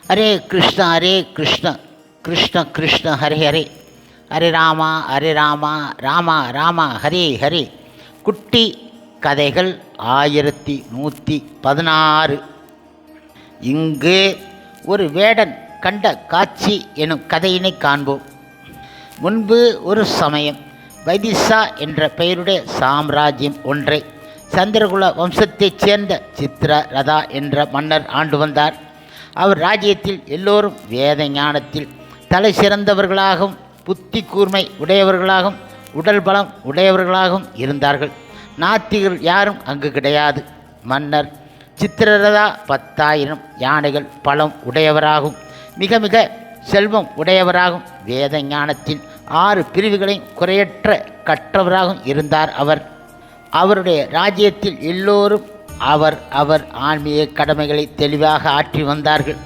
ஹரே கிருஷ்ண கிருஷ்ண கிருஷ்ண ஹரே ஹரே, ஹரே ராமா ராமா ராமா ஹரே ஹரே. குட்டி கதைகள் 1116. இங்கு ஒரு வேடன் கண்ட காட்சி எனும் கதையினை காண்போம். முன்பு ஒரு சமயம் வைதிஷா என்ற பெயருடைய சாம்ராஜ்யம் ஒன்றை சந்திரகுல வம்சத்தைச் சேர்ந்த சித்திரரதா என்ற மன்னர் ஆண்டு வந்தார். அவர் ராஜ்யத்தில் எல்லோரும் வேத ஞானத்தில் தலை சிறந்தவர்களாகவும் புத்தி கூர்மை உடையவர்களாகவும் உடல் பலம் உடையவர்களாகவும் இருந்தார்கள். நாத்திகர் யாரும் அங்கு கிடையாது. மன்னர் சித்திரரதா 10,000 யானைகள் பலம் உடையவராகும், மிக மிக செல்வம் உடையவராகும், வேத ஞானத்தின் 6 பிரிவுகளையும் குறையற்ற கற்றவராகவும் இருந்தார். அவருடைய ராஜ்யத்தில் எல்லோரும் அவர் ஆன்மீக கடமைகளை தெளிவாக ஆற்றி வந்தார்கள்.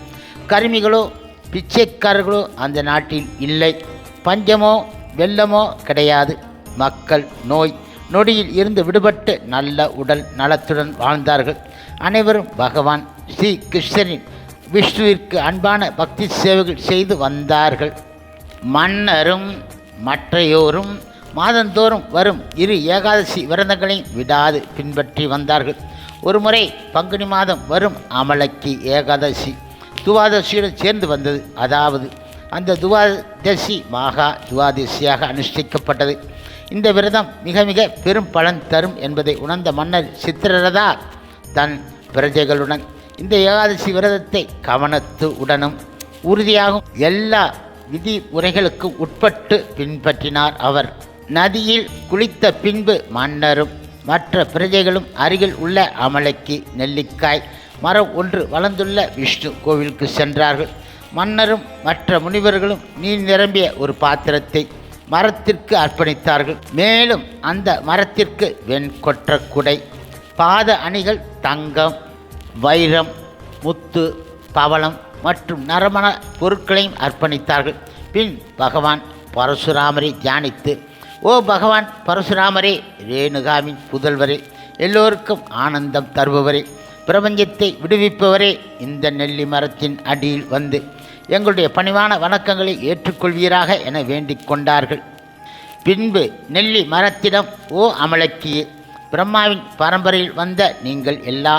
கருமிகளோ பிச்சைக்காரர்களோ அந்த நாட்டில் இல்லை. பஞ்சமோ வெள்ளமோ கிடையாது. மக்கள் நோய் நொடியில் இருந்து விடுபட்டு நல்ல உடல் நலத்துடன் வாழ்ந்தார்கள். அனைவரும் பகவான் ஸ்ரீ கிருஷ்ணரின் விஷ்ணுவிற்கு அன்பான பக்தி சேவைகள் செய்து வந்தார்கள். மன்னரும் மற்றையோரும் மாதந்தோறும் வரும் 2 ஏகாதசி விரதங்களையும் விடாது பின்பற்றி வந்தார்கள். ஒருமுறை பங்குனி மாதம் வரும் அமலக்கி ஏகாதசி துவாதசியுடன் சேர்ந்து வந்தது. அதாவது அந்த துவாதசி மகா துவாதசியாக அனுஷ்டிக்கப்பட்டது. இந்த விரதம் மிக மிக பெரும் பலன் தரும் என்பதை உணர்ந்த மன்னர் சித்திரரதா தன் பிரஜைகளுடன் இந்த ஏகாதசி விரதத்தை கவனத்துடனும் உறுதியாகவும் எல்லா விதிமுறைகளுக்கும் உட்பட்டு பின்பற்றினார். அவர் நதியில் குளித்த பின்பு மன்னரும் மற்ற பிரஜைகளும் அருகில் உள்ள அமலக்கி நெல்லிக்காய் மரம் ஒன்று வளர்ந்துள்ள விஷ்ணு கோவிலுக்கு சென்றார்கள். மன்னரும் மற்ற முனிவர்களும் நீர் நிரம்பிய ஒரு பாத்திரத்தை மரத்திற்கு அர்ப்பணித்தார்கள். மேலும் அந்த மரத்திற்கு வெண்கொற்ற குடை, பாத அணிகள், தங்கம், வைரம், முத்து, பவளம் மற்றும் நறுமண பொருட்களையும் அர்ப்பணித்தார்கள். பின் பகவான் பரசுராமரை தியானித்து, ஓ பகவான் பரசுராமரே, ரேணுகாவின் புதல்வரே, எல்லோருக்கும் ஆனந்தம் தருபவரே, பிரபஞ்சத்தை விடுவிப்பவரே, இந்த நெல்லி மரத்தின் அடியில் வந்து எங்களுடைய பணிவான வணக்கங்களை ஏற்றுக்கொள்வீராக என வேண்டிக் கொண்டார்கள். பின்பு நெல்லி மரத்திடம், ஓ அமலக்கியே, பிரம்மாவின் பரம்பரையில் வந்த நீங்கள் எல்லா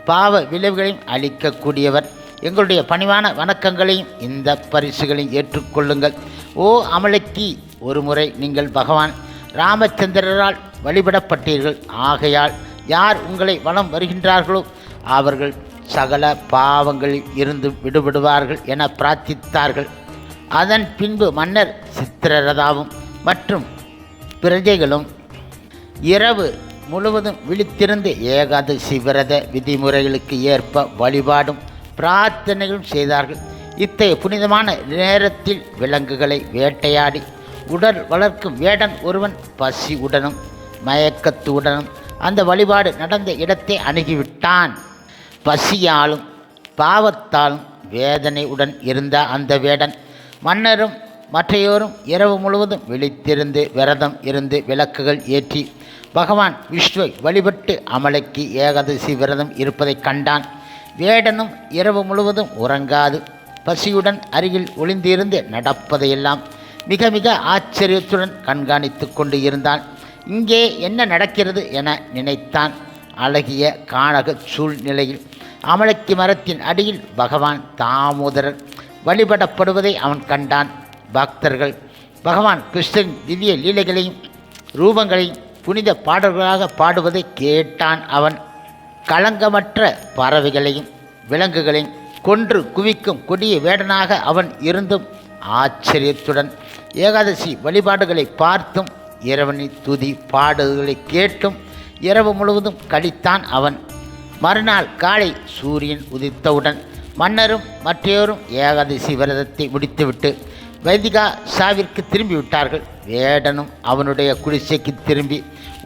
பாவ விளைவுகளையும் அளிக்கக்கூடியவர், எங்களுடைய பணிவான வணக்கங்களையும் இந்த பரிசுகளையும் ஏற்றுக்கொள்ளுங்கள். ஓ அமலக்கி, ஒருமுறை நீங்கள் பகவான் ராமச்சந்திரரால் வழிபடப்பட்டீர்கள். ஆகையால் யார் உங்களை வலம் வருகின்றார்களோ அவர்கள் சகல பாவங்களில் இருந்து விடுபடுவார்கள் என பிரார்த்தித்தார்கள். அதன் பின்பு மன்னர் சித்திரரதாவும் மற்றும் பிரஜைகளும் இரவு முழுவதும் விழித்திருந்து ஏகாதசி விரத விதிமுறைகளுக்கு ஏற்ப வழிபாடும் பிரார்த்தனைகளும் செய்தார்கள். இத்தகைய புனிதமான நேரத்தில் விலங்குகளை வேட்டையாடி உடல் வளர்க்கும் வேடன் ஒருவன் பசியுடனும் மயக்கத்துடனும் அந்த வழிபாடு நடந்த இடத்தை அணுகிவிட்டான். பசியாலும் பாவத்தாலும் வேதனையுடன் இருந்த அந்த வேடன் மன்னரும் மற்றையோரும் இரவு முழுவதும் விழித்திருந்து விரதம் இருந்து விளக்குகள் ஏற்றி பகவான் விஷ்ணுவை வழிபட்டு அமலக்கி ஏகாதசி விரதம் இருப்பதை கண்டான். வேடனும் இரவு முழுவதும் உறங்காது பசியுடன் அருகில் ஒளிந்திருந்து நடப்பதையெல்லாம் மிக மிக ஆச்சரியத்துடன் கண்காணித்து கொண்டு இருந்தான். இங்கே என்ன நடக்கிறது என நினைத்தான். அழகிய கானக சூழ்நிலையில் அமலக்கி மரத்தின் அடியில் பகவான் தாமோதரர் வழிபடப்படுவதை அவன் கண்டான். பக்தர்கள் பகவான் கிருஷ்ணன் திவ்ய லீலைகளையும் ரூபங்களையும் புனித பாடல்களாக பாடுவதை கேட்டான். அவன் களங்கமற்ற பறவைகளையும் விலங்குகளையும் கொன்று குவிக்கும் கொடிய வேடனாக அவன் இருந்தும் ஆச்சரியத்துடன் ஏகாதசி வழிபாடுகளை பார்த்தும் இறைவனின் துதி பாடுகளை கேட்டும் இரவு முழுவதும் கழித்தான் அவன். மறுநாள் காலை சூரியன் உதித்தவுடன் மன்னரும் மற்றையோரும் ஏகாதசி விரதத்தை முடித்துவிட்டு வைதிகா சாவிற்கு திரும்பிவிட்டார்கள். வேடனும் அவனுடைய குடிசைக்கு திரும்பி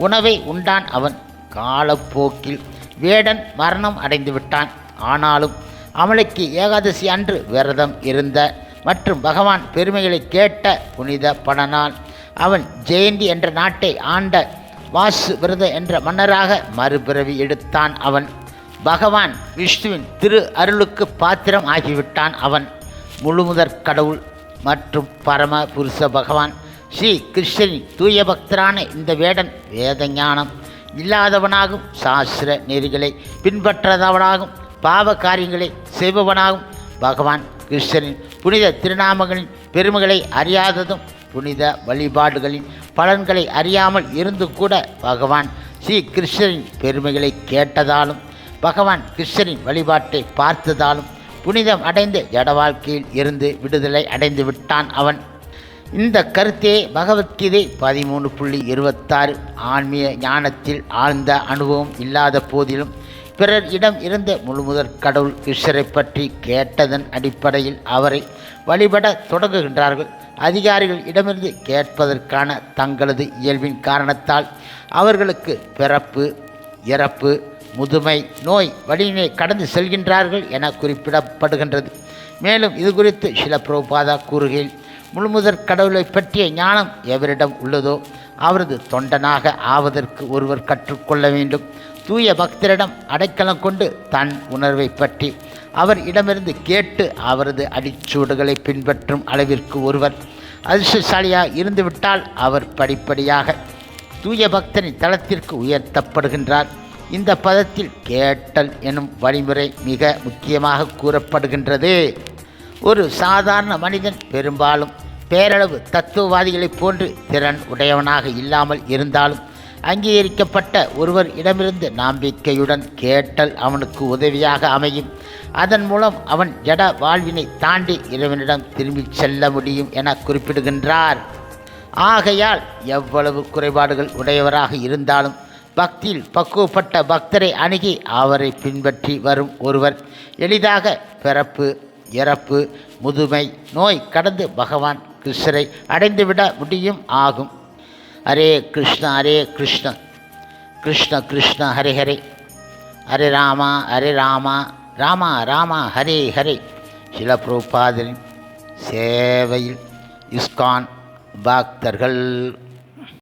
உணவை உண்டான். அவன் காலப்போக்கில் வேடன் மரணம் அடைந்து விட்டான். ஆனாலும் அமலக்கி ஏகாதசி அன்று விரதம் இருந்த மற்றும் பகவான் பெருமைகளை கேட்ட புனித படனால் அவன் ஜெயந்தி என்ற நாட்டை ஆண்ட வாசு விரத என்ற மன்னராக மறுபிறவி எடுத்தான். அவன் பகவான் விஷ்ணுவின் திரு அருளுக்கு பாத்திரம் ஆகிவிட்டான். அவன் முழுமுதற் கடவுள் மற்றும் பரம புருஷ பகவான் ஸ்ரீ கிருஷ்ணனின் தூய பக்தரான இந்த வேடன் வேத ஞானம் இல்லாதவனாகும், சாஸ்திர நெறிகளை பின்பற்றாதவனாகும், பாவ காரியங்களை செய்பவனாகும், பகவான் கிருஷ்ணரின் புனித திருநாமங்களின் பெருமைகளை அறியாததும், புனித வழிபாடுகளின் பலன்களை அறியாமல் இருந்து கூட பகவான் ஸ்ரீ கிருஷ்ணரின் பெருமைகளை கேட்டதாலும், பகவான் கிருஷ்ணரின் வழிபாட்டை பார்த்ததாலும் புனிதம் அடைந்து ஜட வாழ்க்கையில் இருந்து விடுதலை அடைந்து விட்டான் அவன். இந்த கருத்தே பகவத்கீதை 13.26. ஆன்மீக ஞானத்தில் ஆழ்ந்த அனுபவம் இல்லாத போதிலும் பிறர் இடம் இருந்த முழுமுதற் கடவுள் கிருஷ்ணரை பற்றி கேட்டதன் அடிப்படையில் அவரை வழிபட தொடங்குகின்றார்கள். அதிகாரிகள் இடமிருந்து கேட்பதற்கான தங்களது இயல்பின் காரணத்தால் அவர்களுக்கு பிறப்பு, இறப்பு, முதுமை, நோய் வழியினை கடந்து செல்கின்றார்கள் என குறிப்பிடப்படுகின்றது. மேலும் இது குறித்து சில பிரபுபாதா கூறுகையில், முழுமுதற் கடவுளை பற்றிய ஞானம் எவரிடம் உள்ளதோ அவரது தொண்டனாக ஆவதற்கு ஒருவர் கற்றுக்கொள்ள வேண்டும். தூய பக்தரிடம் அடைக்கலம் கொண்டு தன் உணர்வை பற்றி அவர் இடமிருந்து கேட்டு அவரது அடிச்சூடுகளை பின்பற்றும் அளவிற்கு ஒருவர் அதிர்ஷ்டசாலியாக இருந்துவிட்டால் அவர் படிப்படியாக தூய பக்தரின் தளத்திற்கு உயர்த்தப்படுகின்றார். இந்த பதத்தில் கேட்டல் எனும் வழிமுறை மிக முக்கியமாக கூறப்படுகின்றது. ஒரு சாதாரண மனிதன் பெரும்பாலும் பேரளவு தத்துவவாதிகளைப் போன்று திறன் உடையவனாக இல்லாமல் இருந்தாலும் அங்கீகரிக்கப்பட்ட ஒருவர் இடமிருந்து நம்பிக்கையுடன் கேட்டல் அவனுக்கு உதவியாக அமையும். அதன் மூலம் அவன் ஜட வாழ்வினை தாண்டி இறைவனிடம் திரும்பிச் செல்ல முடியும் என குறிப்பிடுகின்றார். ஆகையால் எவ்வளவு குறைபாடுகள் உடையவராக இருந்தாலும் பக்தியில் பக்குவப்பட்ட பக்தரை அணுகி அவரை பின்பற்றி வரும் ஒருவர் எளிதாக பிறப்பு, இறப்பு, முதுமை, நோய் கடந்து பகவான் கிருஷ்ணரை அடைந்துவிட முடியும் ஆகும். ஹரே கிருஷ்ண ஹரே கிருஷ்ண கிருஷ்ண கிருஷ்ண ஹரே ஹரே, ஹரே ராமா ஹரே ராமா, ராமா ராமா ஹரே ஹரே. சில பிரபுபாதரின் சேவையில் இஸ்கான் பக்தர்கள்.